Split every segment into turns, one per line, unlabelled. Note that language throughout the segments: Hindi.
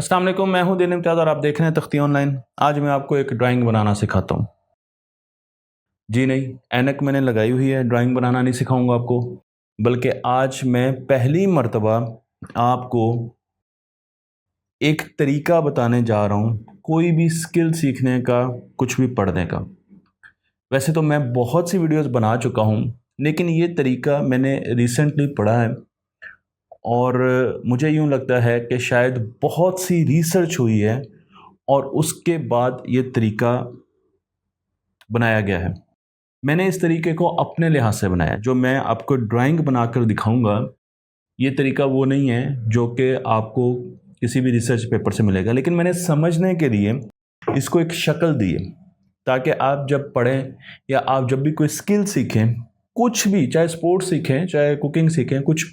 अस्सलाम वालेकुम, मैं हूं दिन इम्तियाज़ और आप देख रहे हैं तख्ती ऑनलाइन। आज मैं आपको एक ड्राइंग बनाना सिखाता हूं। जी नहीं, ऐनक मैंने लगाई हुई है, ड्राइंग बनाना नहीं सिखाऊंगा आपको, बल्कि आज मैं पहली मर्तबा आपको एक तरीका बताने जा रहा हूं, कोई भी स्किल सीखने का, कुछ भी पढ़ने का। वैसे तो मैं बहुत सी वीडियोस बना चुका हूं, लेकिन ये तरीका मैंने रिसेंटली पढ़ा है और मुझे यूं लगता है कि शायद बहुत सी रिसर्च हुई है और उसके बाद ये तरीका बनाया गया है। मैंने इस तरीके को अपने लिहाज से बनाया। जो मैं आपको ड्राइंग बनाकर दिखाऊंगा, ये तरीका वो नहीं है जो कि आपको किसी भी रिसर्च पेपर से मिलेगा, लेकिन मैंने समझने के लिए इसको एक शक्ल दी है, ताकि आप जब पढ़ें या आप जब भी कोई स्किल सीखें, कुछ भी, चाहे स्पोर्ट्स सीखें, चाहे कुकिंग सीखें, कुछ,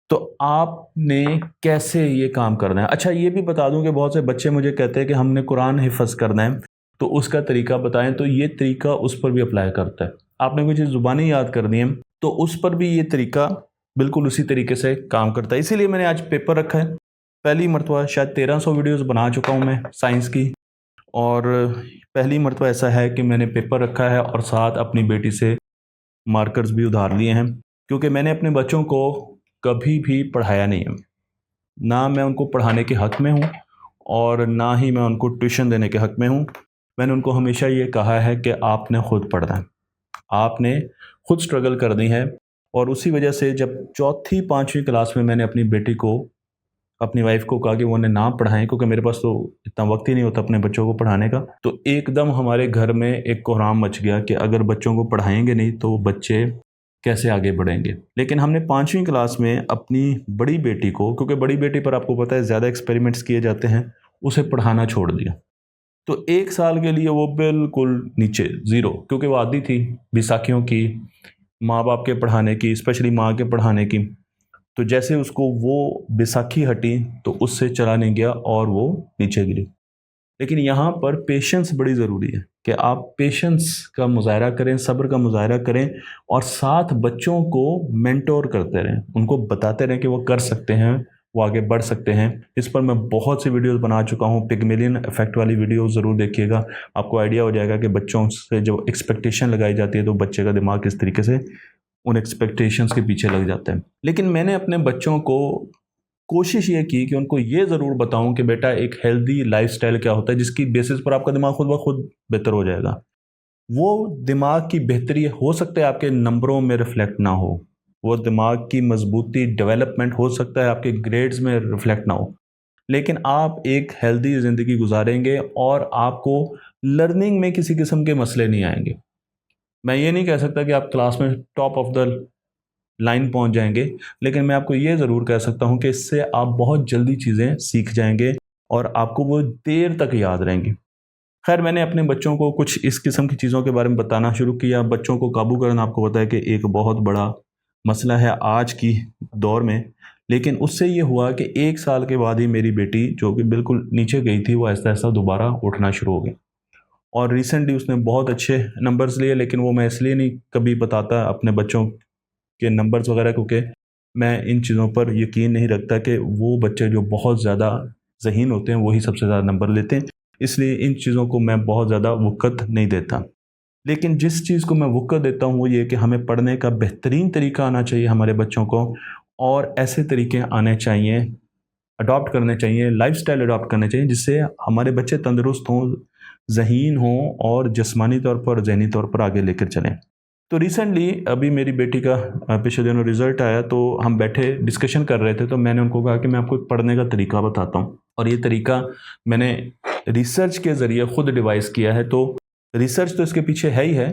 तो आपने कैसे ये काम करना है। अच्छा, ये भी बता दूं कि बहुत से बच्चे मुझे कहते हैं कि हमने कुरान हिफ्ज़ करना है, तो उसका तरीका बताएं। तो ये तरीका उस पर भी अप्लाई करता है। आपने कोई चीज़ ज़ुबानी याद करनी है, तो उस पर भी ये तरीका बिल्कुल उसी तरीके से काम करता है। इसीलिए मैंने आज पेपर रखा है। पहली मरतबा, शायद 1300 वीडियोज़ बना चुका हूँ मैं साइंस की, और पहली मरतबा ऐसा है कि मैंने पेपर रखा है और साथ अपनी बेटी से मार्कर्स भी उधार लिए हैं, क्योंकि मैंने अपने बच्चों को कभी भी पढ़ाया नहीं है। ना मैं उनको पढ़ाने के हक़ में हूँ और ना ही मैं उनको ट्यूशन देने के हक़ में हूँ। मैंने उनको हमेशा ये कहा है कि आपने खुद पढ़ना है, आपने खुद स्ट्रगल करनी है। और उसी वजह से जब चौथी पाँचवीं क्लास में मैंने अपनी बेटी को, अपनी वाइफ को कहा कि वो उन्हें ना पढ़ाएं, क्योंकि मेरे पास तो इतना वक्त ही नहीं होता अपने बच्चों को पढ़ाने का, तो एकदम हमारे घर में एक कोहराम मच गया कि अगर बच्चों को पढ़ाएंगे नहीं तो बच्चे कैसे आगे बढ़ेंगे। लेकिन हमने पाँचवीं क्लास में अपनी बड़ी बेटी को, क्योंकि बड़ी बेटी पर आपको पता है ज़्यादा एक्सपेरिमेंट्स किए जाते हैं, उसे पढ़ाना छोड़ दिया। तो 1 साल के लिए वो बिल्कुल नीचे, ज़ीरो, क्योंकि वो आदी थी बैसाखियों की, माँ बाप के पढ़ाने की, स्पेशली माँ के पढ़ाने की। तो जैसे उसको वो बैसाखी हटी तो उससे चला नहीं गया और वो नीचे गिरी। लेकिन यहाँ पर पेशेंस बड़ी ज़रूरी है कि आप पेशेंस का मुज़ाहरा करें, सब्र का मुज़ाहरा करें और साथ बच्चों को मेंटोर करते रहें, उनको बताते रहें कि वो कर सकते हैं, वो आगे बढ़ सकते हैं। इस पर मैं बहुत सी वीडियोस बना चुका हूँ। पिगमेलियन इफेक्ट वाली वीडियो ज़रूर देखिएगा, आपको आइडिया हो जाएगा कि बच्चों से जो एक्सपेक्टेशन लगाई जाती है तो बच्चे का दिमाग किस तरीके से उन एक्सपेक्टेशंस के पीछे लग जाते हैं। लेकिन मैंने अपने बच्चों को कोशिश ये की कि उनको ये ज़रूर बताऊं कि बेटा एक हेल्दी लाइफस्टाइल क्या होता है, जिसकी बेसिस पर आपका दिमाग खुद ब खुद बेहतर हो जाएगा। वो दिमाग की बेहतरी हो सकता है आपके नंबरों में रिफ्लेक्ट ना हो, वो दिमाग की मजबूती, डेवलपमेंट हो सकता है आपके ग्रेड्स में रिफ्लेक्ट ना हो, लेकिन आप एक हेल्दी ज़िंदगी गुजारेंगे और आपको लर्निंग में किसी किस्म के मसले नहीं आएंगे। मैं ये नहीं कह सकता कि आप क्लास में टॉप ऑफ द लाइन पहुंच जाएंगे, लेकिन मैं आपको ये ज़रूर कह सकता हूं कि इससे आप बहुत जल्दी चीज़ें सीख जाएंगे और आपको वो देर तक याद रहेंगी। खैर, मैंने अपने बच्चों को कुछ इस किस्म की चीज़ों के बारे में बताना शुरू किया। बच्चों को काबू करना, आपको पता है कि एक बहुत बड़ा मसला है आज की दौर में। लेकिन उससे ये हुआ कि 1 साल के बाद ही मेरी बेटी, जो कि बिल्कुल नीचे गई थी, वो ऐसा ऐसा दोबारा उठना शुरू हो गई और रिसेंटली उसने बहुत अच्छे नंबर्स लिए। लेकिन वो मैं इसलिए नहीं कभी बताता अपने बच्चों के नंबर्स वगैरह, क्योंकि मैं इन चीज़ों पर यकीन नहीं रखता कि वो बच्चे जो बहुत ज़्यादा ज़हीन होते हैं वही सबसे ज़्यादा नंबर लेते हैं, इसलिए इन चीज़ों को मैं बहुत ज़्यादा वक़्त नहीं देता। लेकिन जिस चीज़ को मैं वक़्त देता हूँ वो ये कि हमें पढ़ने का बेहतरीन तरीका आना चाहिए हमारे बच्चों को, और ऐसे तरीके आने चाहिए, अडॉप्ट करने चाहिए, लाइफ़स्टाइल अडॉप्ट करने चाहिए जिससे हमारे बच्चे तंदुरुस्त हों, ज़हीन हों और जिस्मानी तौर पर, ज़हनी तौर पर आगे लेकर चलें। तो रिसेंटली अभी मेरी बेटी का पिछले दिनों रिज़ल्ट आया, तो हम बैठे डिस्कशन कर रहे थे, तो मैंने उनको कहा कि मैं आपको एक पढ़ने का तरीका बताता हूँ, और ये तरीका मैंने रिसर्च के ज़रिए खुद डिवाइस किया है। तो रिसर्च तो इसके पीछे है ही है,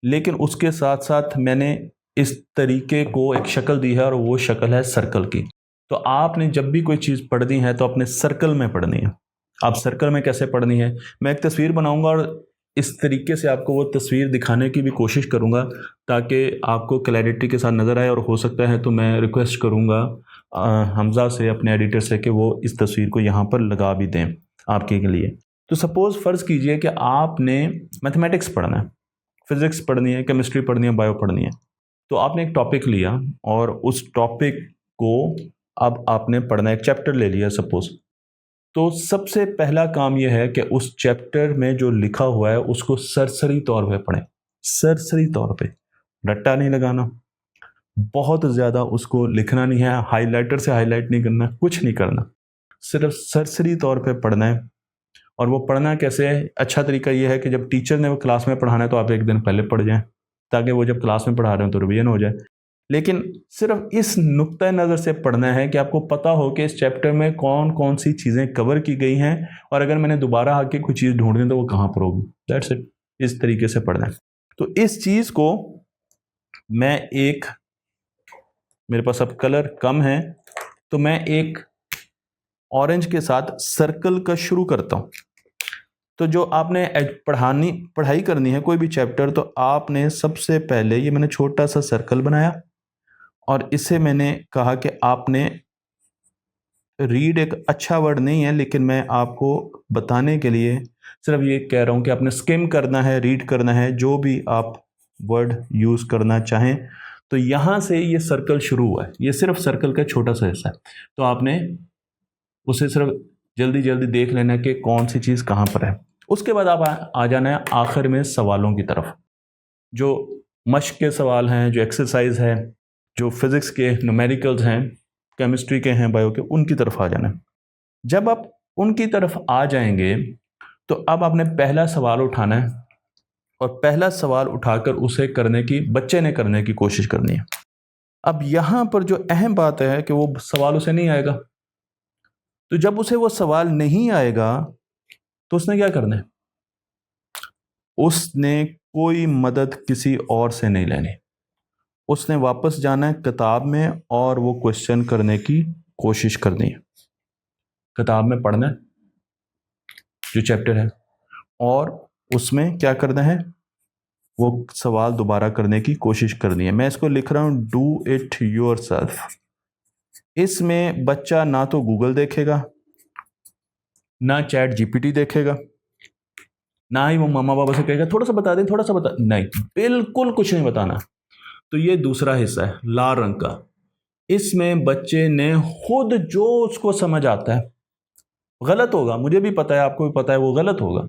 लेकिन उसके साथ साथ मैंने इस तरीके को एक शक्ल दी है, और वो शक्ल है सर्कल की। तो आपने जब भी कोई चीज़ पढ़नी है तो अपने सर्कल में पढ़नी है। आप सर्कल में कैसे पढ़नी है, मैं एक तस्वीर बनाऊंगा और इस तरीके से आपको वो तस्वीर दिखाने की भी कोशिश करूंगा ताकि आपको क्लैरिटी के साथ नज़र आए। और हो सकता है तो मैं रिक्वेस्ट करूंगा हमज़ा से, अपने एडिटर से, कि वो इस तस्वीर को यहाँ पर लगा भी दें आपके लिए। तो सपोज़ फ़र्ज़ कीजिए कि आपने मैथमेटिक्स पढ़ना है, फिज़िक्स पढ़नी है, केमिस्ट्री पढ़नी है, बायो पढ़नी है। तो आपने एक टॉपिक लिया और उस टॉपिक को अब आपने पढ़ना है, एक चैप्टर ले लिया सपोज़, तो सबसे पहला काम यह है कि उस चैप्टर में जो लिखा हुआ है उसको सरसरी तौर पे पढ़ें, सरसरी तौर पे, रट्टा नहीं लगाना, बहुत ज़्यादा उसको लिखना नहीं है, हाइलाइटर से हाईलाइट नहीं करना, कुछ नहीं करना, सिर्फ सरसरी तौर पे पढ़ना है। और वो पढ़ना कैसे है? अच्छा तरीका ये है कि जब टीचर ने वो क्लास में पढ़ाना है तो आप एक दिन पहले पढ़ जाएं, ताकि वो जब क्लास में पढ़ा रहे हो तो रिवीजन हो जाए। लेकिन सिर्फ इस नुक्ता नज़र से पढ़ना है कि आपको पता हो कि इस चैप्टर में कौन कौन सी चीज़ें कवर की गई हैं, और अगर मैंने दोबारा आके कोई चीज़ ढूंढनी तो वो कहाँ पर होगी। That's it. इस तरीके से पढ़ना है। तो इस चीज़ को मैं एक, मेरे पास अब कलर कम है तो मैं एक ऑरेंज के साथ सर्कल का शुरू करता हूँ। तो जो आपने पढ़ाई करनी है कोई भी चैप्टर, तो आपने सबसे पहले, ये मैंने छोटा सा सर्कल बनाया और इसे मैंने कहा कि आपने रीड, एक अच्छा वर्ड नहीं है लेकिन मैं आपको बताने के लिए सिर्फ ये कह रहा हूँ कि आपने स्किम करना है, रीड करना है, जो भी आप वर्ड यूज़ करना चाहें। तो यहाँ से ये सर्कल शुरू हुआ है, ये सिर्फ सर्कल का छोटा सा हिस्सा है, तो आपने उसे सिर्फ जल्दी जल्दी देख लेना कि कौन सी चीज़ कहाँ पर है। उसके बाद आप आ जाना है आखिर में सवालों की तरफ, जो मश्क के सवाल हैं, जो एक्सरसाइज है, जो फिज़िक्स के न्यूमेरिकल्स हैं, केमिस्ट्री के हैं, बायो के, उनकी तरफ आ जाना है। जब आप उनकी तरफ आ जाएंगे तो अब आपने पहला सवाल उठाना है, और पहला सवाल उठाकर उसे करने की, बच्चे ने करने की कोशिश करनी है। अब यहाँ पर जो अहम बात है कि वो सवाल उसे नहीं आएगा, तो जब उसे वो सवाल नहीं आएगा तो उसने क्या करना है? उसने कोई मदद किसी और से नहीं लेनी, उसने वापस जाना है किताब में और वो क्वेश्चन करने की कोशिश करनी है। किताब में पढ़ना है जो चैप्टर है, और उसमें क्या करना है? वो सवाल दोबारा करने की कोशिश करनी है। मैं इसको लिख रहा हूँ डू इट योरसेल्फ। इसमें बच्चा ना तो गूगल देखेगा, ना चैट जीपीटी देखेगा, ना ही वो मामा बाबा से कहेगा थोड़ा सा बता दें, थोड़ा सा बता, नहीं, बिल्कुल कुछ नहीं बताना। तो ये दूसरा हिस्सा है लाल रंग का। इसमें बच्चे ने खुद जो उसको समझ आता है, गलत होगा, मुझे भी पता है, आपको भी पता है वो गलत होगा,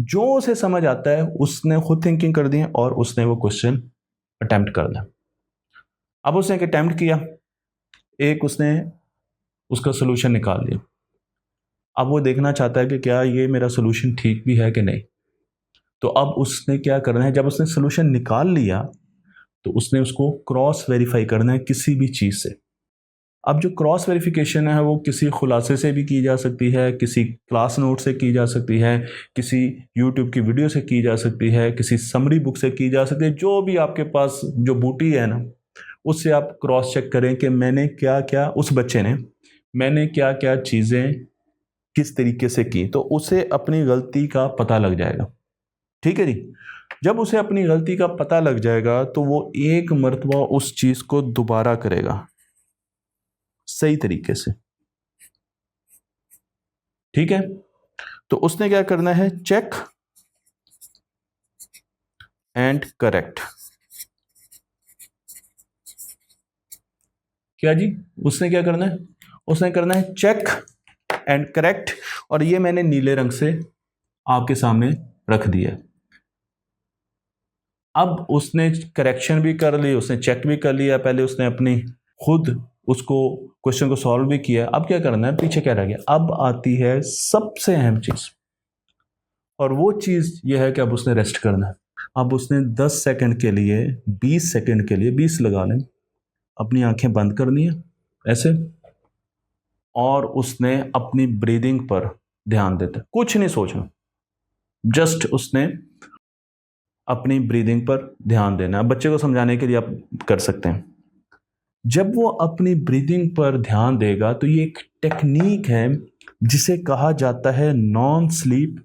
जो उसे समझ आता है उसने खुद थिंकिंग कर दी है और उसने वो क्वेश्चन अटेम्प्ट करना है। अब उसने एक अटेम्प्ट किया, एक उसने उसका सोल्यूशन निकाल लिया। अब वो देखना चाहता है कि क्या ये मेरा सोल्यूशन ठीक भी है कि नहीं। तो अब उसने क्या करना है? जब उसने सोल्यूशन निकाल लिया तो उसने उसको क्रॉस वेरीफाई करना है किसी भी चीज़ से। अब जो क्रॉस वेरिफिकेशन है वो किसी खुलासे से भी की जा सकती है, किसी क्लास नोट से की जा सकती है, किसी यूट्यूब की वीडियो से की जा सकती है, किसी समरी बुक से की जा सकती है। जो भी आपके पास जो बूटी है ना, उससे आप क्रॉस चेक करें कि मैंने क्या क्या, उस बच्चे ने मैंने क्या क्या चीज़ें किस तरीके से की, तो उसे अपनी गलती का पता लग जाएगा। ठीक है जी। जब उसे अपनी गलती का पता लग जाएगा तो वो एक मर्तबा उस चीज़ को दोबारा करेगा सही तरीके से। ठीक है, तो उसने क्या करना है? Check and correct. क्या जी? उसने क्या करना है? उसने करना है चेक एंड करेक्ट, और ये मैंने नीले रंग से आपके सामने रख दिया। अब उसने करेक्शन भी कर ली, उसने चेक भी कर लिया, पहले उसने अपनी खुद उसको क्वेश्चन को सॉल्व भी किया। अब क्या करना है? पीछे क्या रह गया? अब आती है सबसे अहम चीज, और वो चीज यह है कि अब उसने रेस्ट करना है। अब उसने 10 सेकंड के लिए, 20 सेकंड के लिए, 20 लगा लें, अपनी आंखें बंद करनी है ऐसे, और उसने अपनी ब्रीदिंग पर ध्यान देता, कुछ नहीं सोचना, जस्ट उसने अपनी ब्रीदिंग पर ध्यान देना। बच्चे को समझाने के लिए आप कर सकते हैं। जब वो अपनी ब्रीदिंग पर ध्यान देगा तो ये एक टेक्निक है जिसे कहा जाता है नॉन स्लीप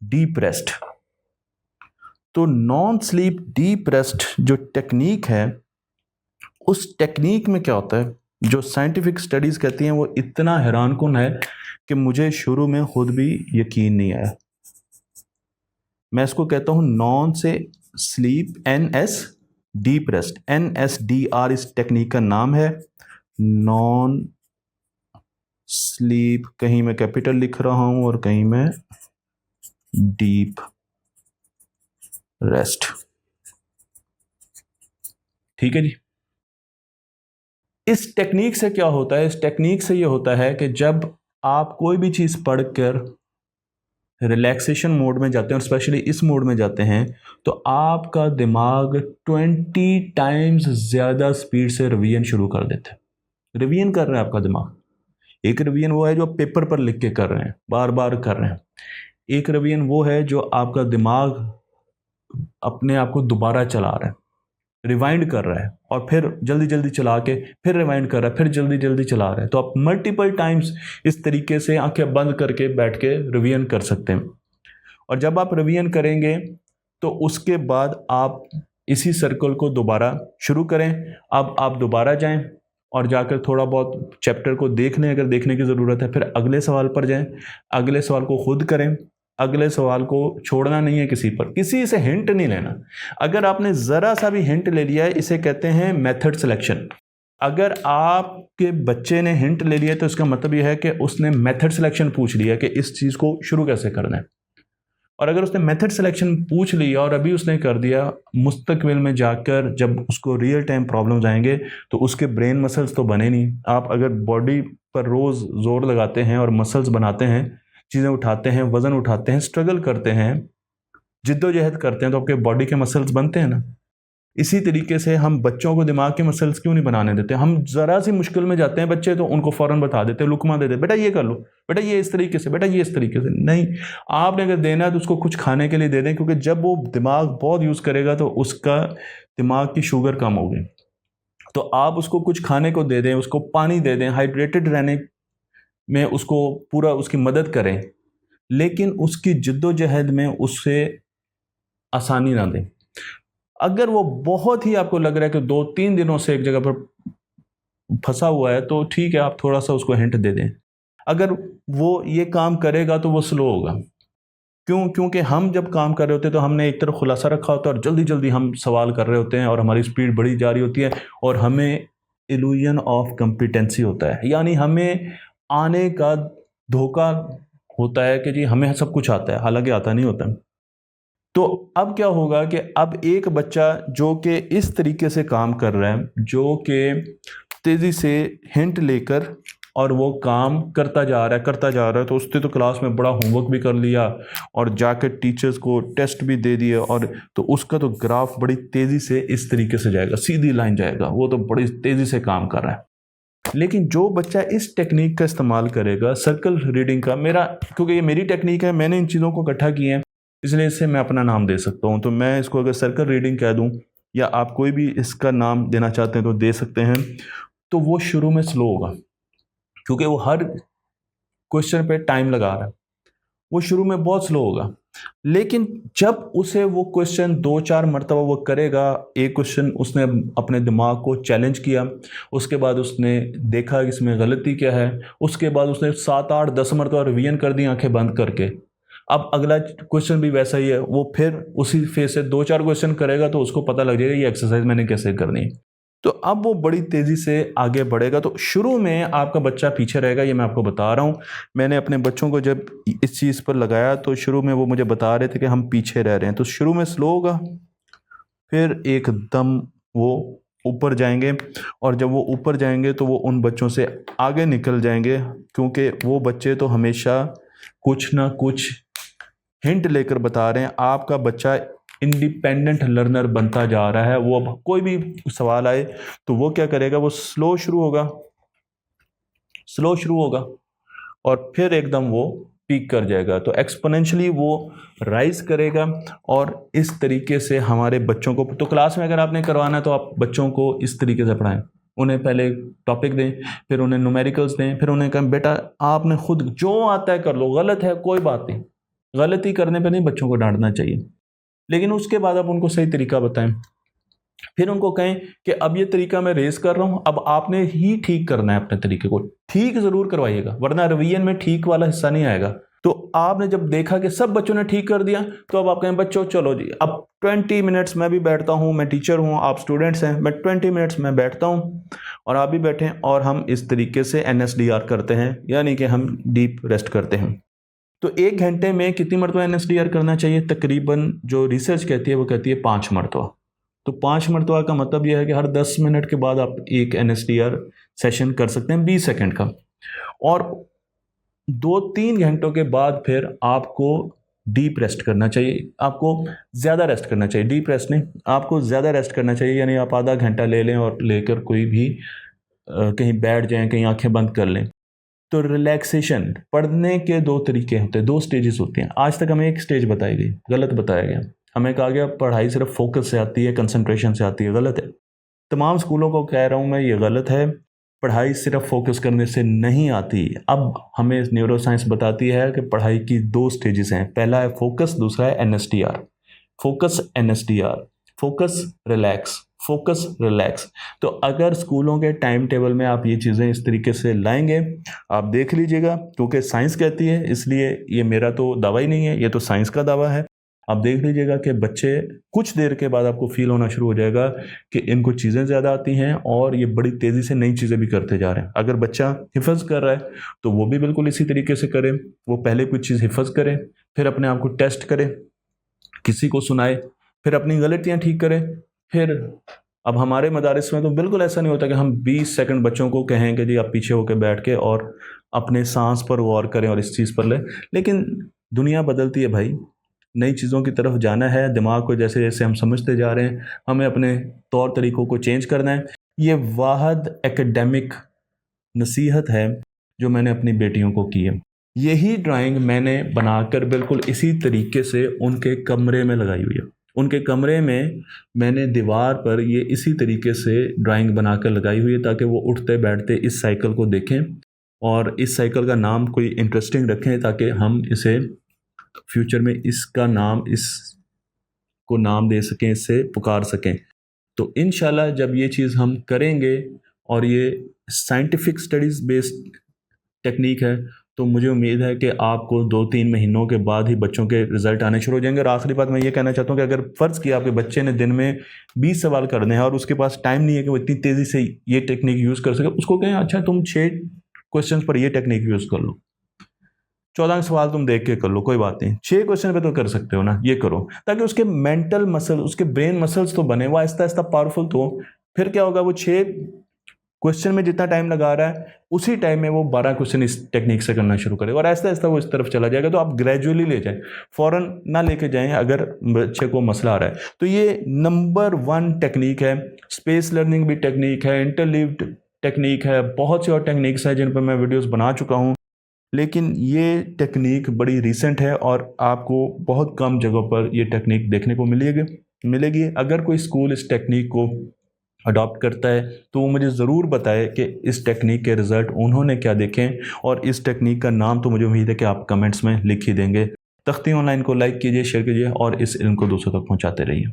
डीप रेस्ट। तो नॉन स्लीप डीप रेस्ट जो टेक्निक है, उस टेक्निक में क्या होता है, जो साइंटिफिक स्टडीज कहती हैं, वो इतना हैरानकुन है कि मुझे शुरू में खुद भी यकीन नहीं आया। मैं इसको कहता हूं नॉन से sleep, NS deep rest, NSDR इस टेक्निक का नाम है, नॉन स्लीप, कहीं मैं कैपिटल लिख रहा हूं और कहीं मैं डीप रेस्ट। ठीक है जी। इस टेक्निक से क्या होता है? इस टेक्निक से ये होता है कि जब आप कोई भी चीज़ पढ़कर रिलैक्सेशन मोड में जाते हैं और स्पेशली इस मोड में जाते हैं तो आपका दिमाग 20 टाइम्स ज़्यादा स्पीड से रिवीजन शुरू कर देता है। रिवीजन कर रहा है आपका दिमाग। एक रिवीजन वो है जो आप पेपर पर लिख के कर रहे हैं, बार बार कर रहे हैं। एक रिवीजन वो है जो आपका दिमाग अपने आप को दोबारा चला रहा है, रिवाइंड कर रहा है और फिर जल्दी जल्दी चला के फिर रिवाइंड कर रहा है, फिर जल्दी जल्दी चला रहा है। तो आप मल्टीपल टाइम्स इस तरीके से आंखें बंद करके बैठ के रिवीजन कर सकते हैं। और जब आप रिवीजन करेंगे तो उसके बाद आप इसी सर्कल को दोबारा शुरू करें। अब आप दोबारा जाएं और जाकर थोड़ा बहुत चैप्टर को देख लें, अगर देखने की ज़रूरत है। फिर अगले सवाल पर जाएं, अगले सवाल को खुद करें। अगले सवाल को छोड़ना नहीं है किसी पर, किसी से हिंट नहीं लेना। अगर आपने ज़रा सा भी हिंट ले लिया है, इसे कहते हैं मेथड सिलेक्शन। अगर आपके बच्चे ने हिंट ले लिया तो इसका मतलब यह है कि उसने मेथड सिलेक्शन पूछ लिया कि इस चीज़ को शुरू कैसे करना है। और अगर उसने मेथड सिलेक्शन पूछ लिया और अभी उसने कर दिया, मुस्तकबिल में जाकर जब उसको रियल टाइम प्रॉब्लम्स आएंगे तो उसके ब्रेन मसल्स तो बने नहीं। आप अगर बॉडी पर रोज़ जोर लगाते हैं और मसल्स बनाते हैं, चीज़ें उठाते हैं, वज़न उठाते हैं, स्ट्रगल करते हैं, जिद्दोजहद करते हैं, तो आपके बॉडी के मसल्स बनते हैं ना। इसी तरीके से हम बच्चों को दिमाग के मसल्स क्यों नहीं बनाने देते? हम ज़रा सी मुश्किल में जाते हैं बच्चे तो उनको फ़ौरन बता देते हैं, लुकमा दे देते, बेटा ये कर लो, बेटा ये इस तरीके से, बेटा ये इस तरीके से। नहीं, आपने अगर देना है तो उसको कुछ खाने के लिए दे दें, क्योंकि जब वो दिमाग बहुत यूज़ करेगा तो उसका दिमाग की शुगर कम होगी। तो आप उसको कुछ खाने को दे दें, उसको पानी दे दें, हाइड्रेटेड रहने में उसको पूरा उसकी मदद करें, लेकिन उसकी जिद्दोजहद में उससे आसानी ना दें। अगर वो बहुत ही आपको लग रहा है कि 2-3 दिनों से एक जगह पर फंसा हुआ है तो ठीक है, आप थोड़ा सा उसको हिंट दे दें। अगर वो ये काम करेगा तो वो स्लो होगा। क्यों? क्योंकि हम जब काम कर रहे होते हैं तो हमने एक तरफ खुलासा रखा होता है और जल्दी जल्दी हम सवाल कर रहे होते हैं और हमारी स्पीड बढ़ी जा रही होती है और हमें इल्यूजन ऑफ कॉम्पिटेंसी होता है, यानी हमें आने का धोखा होता है कि जी हमें सब कुछ आता है, हालांकि आता नहीं होता। तो अब क्या होगा कि अब एक बच्चा जो कि इस तरीके से काम कर रहा है, जो कि तेज़ी से हिंट लेकर और वो काम करता जा रहा है, तो उसने तो क्लास में बड़ा होमवर्क भी कर लिया और जाकर टीचर्स को टेस्ट भी दे दिया, और तो उसका तो ग्राफ बड़ी तेज़ी से इस तरीके से जाएगा, सीधी लाइन जाएगा, वो तो बड़ी तेज़ी से काम कर रहा है। लेकिन जो बच्चा इस टेक्निक का इस्तेमाल करेगा, सर्कल रीडिंग का, मेरा क्योंकि ये मेरी टेक्निक है, मैंने इन चीज़ों को इकट्ठा किए हैं, इसलिए इससे मैं अपना नाम दे सकता हूँ। तो मैं इसको अगर सर्कल रीडिंग कह दूँ या आप कोई भी इसका नाम देना चाहते हैं तो दे सकते हैं। तो वो शुरू में स्लो होगा क्योंकि वो हर क्वेश्चन पे टाइम लगा रहा है, वो शुरू में बहुत स्लो होगा। लेकिन जब उसे वो क्वेश्चन 2-4 मरतबा वो करेगा, एक क्वेश्चन उसने अपने दिमाग को चैलेंज किया, उसके बाद उसने देखा कि इसमें गलती क्या है, उसके बाद उसने 7-8-10 मरतबा रिवीजन कर दी आंखें बंद करके। अब अगला क्वेश्चन भी वैसा ही है, वो फिर उसी फेज से 2-4 क्वेश्चन करेगा तो उसको पता लग जाएगा ये एक्सरसाइज मैंने कैसे करनी है। तो अब वो बड़ी तेज़ी से आगे बढ़ेगा। तो शुरू में आपका बच्चा पीछे रहेगा, ये मैं आपको बता रहा हूँ। मैंने अपने बच्चों को जब इस चीज़ पर लगाया तो शुरू में वो मुझे बता रहे थे कि हम पीछे रह रहे हैं। तो शुरू में स्लो होगा, फिर एकदम वो ऊपर जाएंगे, और जब वो ऊपर जाएंगे तो वो उन बच्चों से आगे निकल जाएंगे, क्योंकि वो बच्चे तो हमेशा कुछ ना कुछ हिंट लेकर बता रहे हैं। आपका बच्चा इंडिपेंडेंट लर्नर बनता जा रहा है। वो अब कोई भी सवाल आए तो वो क्या करेगा, वो स्लो शुरू होगा और फिर एकदम वो पीक कर जाएगा। तो एक्सपोनेंशियली वो राइज करेगा। और इस तरीके से हमारे बच्चों को, तो क्लास में अगर आपने करवाना है तो आप बच्चों को इस तरीके से पढ़ाएं। उन्हें पहले टॉपिक दें, फिर उन्हें न्यूमेरिकल्स दें, फिर उन्हें कहें बेटा आपने खुद जो आता है कर लो, गलत है कोई बात नहीं, गलती करने पे नहीं बच्चों को डांटना चाहिए, लेकिन उसके बाद आप उनको सही तरीका बताएं। फिर उनको कहें कि अब ये तरीका मैं रेस कर रहा हूं, अब आपने ही ठीक करना है, अपने तरीके को ठीक जरूर करवाइएगा, वरना रिवीजन में ठीक वाला हिस्सा नहीं आएगा। तो आपने जब देखा कि सब बच्चों ने ठीक कर दिया, तो अब आप कहें बच्चों चलो जी अब 20 मिनट्स मैं भी बैठता हूँ, मैं टीचर हूँ, आप स्टूडेंट्स हैं, मैं 20 मिनट्स में बैठता हूँ और आप भी बैठें और हम इस तरीके से NSDR करते हैं, यानी कि हम डीप रेस्ट करते हैं। तो 1 घंटे में कितनी मरतबा NSDR करना चाहिए? तकरीबन जो रिसर्च कहती है वो कहती है 5 मरतबा। तो 5 मरतबा का मतलब यह है कि हर 10 मिनट के बाद आप एक NSDR सेशन कर सकते हैं 20 सेकंड का, और 2-3 घंटों के बाद फिर आपको डीप रेस्ट करना चाहिए। आपको ज़्यादा रेस्ट करना चाहिए, डीप रेस्ट नहीं, आपको ज़्यादा रेस्ट करना चाहिए। यानी आप आधा घंटा ले लें और लेकर कोई भी कहीं बैठ जाएं, कहीं आंखें बंद कर लें। तो रिलैक्सेशन पढ़ने के 2 तरीके होते हैं, 2 स्टेजेस होती हैं। आज तक हमें एक स्टेज बताई गई, गलत बताया गया। हमें कहा गया पढ़ाई सिर्फ फोकस से आती है, कंसंट्रेशन से आती है, गलत है। तमाम स्कूलों को कह रहा हूँ मैं, ये गलत है। पढ़ाई सिर्फ फोकस करने से नहीं आती। अब हमें न्यूरो साइंस बताती है कि पढ़ाई की 2 स्टेजेस हैं, पहला है फोकस, दूसरा है NSDR। Focus NSDR, focus relax, focus relax. तो अगर स्कूलों के टाइम टेबल में आप ये चीज़ें इस तरीके से लाएंगे, आप देख लीजिएगा, क्योंकि साइंस कहती है, इसलिए ये मेरा तो दावा ही नहीं है, ये तो साइंस का दावा है। आप देख लीजिएगा कि बच्चे कुछ देर के बाद आपको फील होना शुरू हो जाएगा कि इनको चीज़ें ज़्यादा आती हैं और ये बड़ी तेज़ी से नई चीज़ें भी करते जा रहे हैं। अगर बच्चा हिफ़्ज़ कर रहा है तो वो भी बिल्कुल इसी तरीके से करे। वो पहले कुछ चीज़ हिफ़्ज़ करे, फिर अपने आप को टेस्ट करे, किसी को सुनाए, फिर अपनी गलतियाँ ठीक करे। फिर अब हमारे मदारिस में तो बिल्कुल ऐसा नहीं होता कि हम 20 सेकंड बच्चों को कहें कि जी आप पीछे होकर बैठ के और अपने सांस पर गौर करें और इस चीज़ पर लें। लेकिन दुनिया बदलती है भाई, नई चीज़ों की तरफ जाना है, दिमाग को जैसे जैसे हम समझते जा रहे हैं, हमें अपने तौर तरीक़ों को चेंज करना है। ये वाहिद एकेडमिक नसीहत है जो मैंने अपनी बेटियों को की है। यही ड्राइंग मैंने बनाकर बिल्कुल इसी तरीके से उनके कमरे में लगाई हुई है। उनके कमरे में मैंने दीवार पर ये इसी तरीके से ड्राइंग बनाकर लगाई हुई है ताकि वो उठते बैठते इस साइकिल को देखें और इस साइकिल का नाम कोई इंटरेस्टिंग रखें ताकि हम इसे फ्यूचर में इसका नाम इसको नाम दे सकें, इससे पुकार सकें। तो इंशाल्लाह जब ये चीज़ हम करेंगे और ये साइंटिफिक स्टडीज़ बेस्ड टेक्निक है, तो मुझे उम्मीद है कि आपको 2-3 महीनों के बाद ही बच्चों के रिज़ल्ट आने शुरू हो जाएंगे। और आखिरी बात मैं ये कहना चाहता हूँ कि अगर फ़र्ज़ किया आपके बच्चे ने दिन में 20 सवाल करने हैं और उसके पास टाइम नहीं है कि वो इतनी तेज़ी से ये टेक्निक यूज़ कर सके, उसको कहें अच्छा तुम 6 क्वेश्चन पर ये टेक्निक यूज़ कर लो, 14 सवाल तुम देख के कर लो, कोई बात नहीं, 6 क्वेश्चन पे तो कर सकते हो ना, ये करो ताकि उसके मेंटल मसल, उसके ब्रेन मसल्स तो बने, वो आहिस्ता आहिस्ता पावरफुल तो। फिर क्या होगा, वो 6 क्वेश्चन में जितना टाइम लगा रहा है उसी टाइम में वो 12 क्वेश्चन इस टेक्निक से करना शुरू करेगा और आहिस्ता आहिस्ता वो इस तरफ चला जाएगा। तो आप ग्रेजुअली ले जाएं, फ़ौरन ना लेके जाएं अगर बच्चे को मसला आ रहा है। तो ये नंबर 1 टेक्निक है। स्पेस लर्निंग भी टेक्निक है, इंटरलीव्ड टेक्निक है, बहुत सी और टेक्निक्स हैं जिन पर मैं वीडियोस बना चुका हूँ, लेकिन ये टेक्निक बड़ी रीसेंट है और आपको बहुत कम जगहों पर ये टेक्निक देखने को मिलेगी। अगर कोई स्कूल इस टेक्निक को अडॉप्ट करता है तो वो मुझे ज़रूर बताए कि इस टेक्निक के रिज़ल्ट उन्होंने क्या देखें, और इस टेक्निक का नाम तो मुझे उम्मीद है कि आप कमेंट्स में लिख ही देंगे। तख्ती ऑनलाइन को लाइक कीजिए, शेयर कीजिए और इस इल्म को दूसरों तक पहुँचाते रहिए।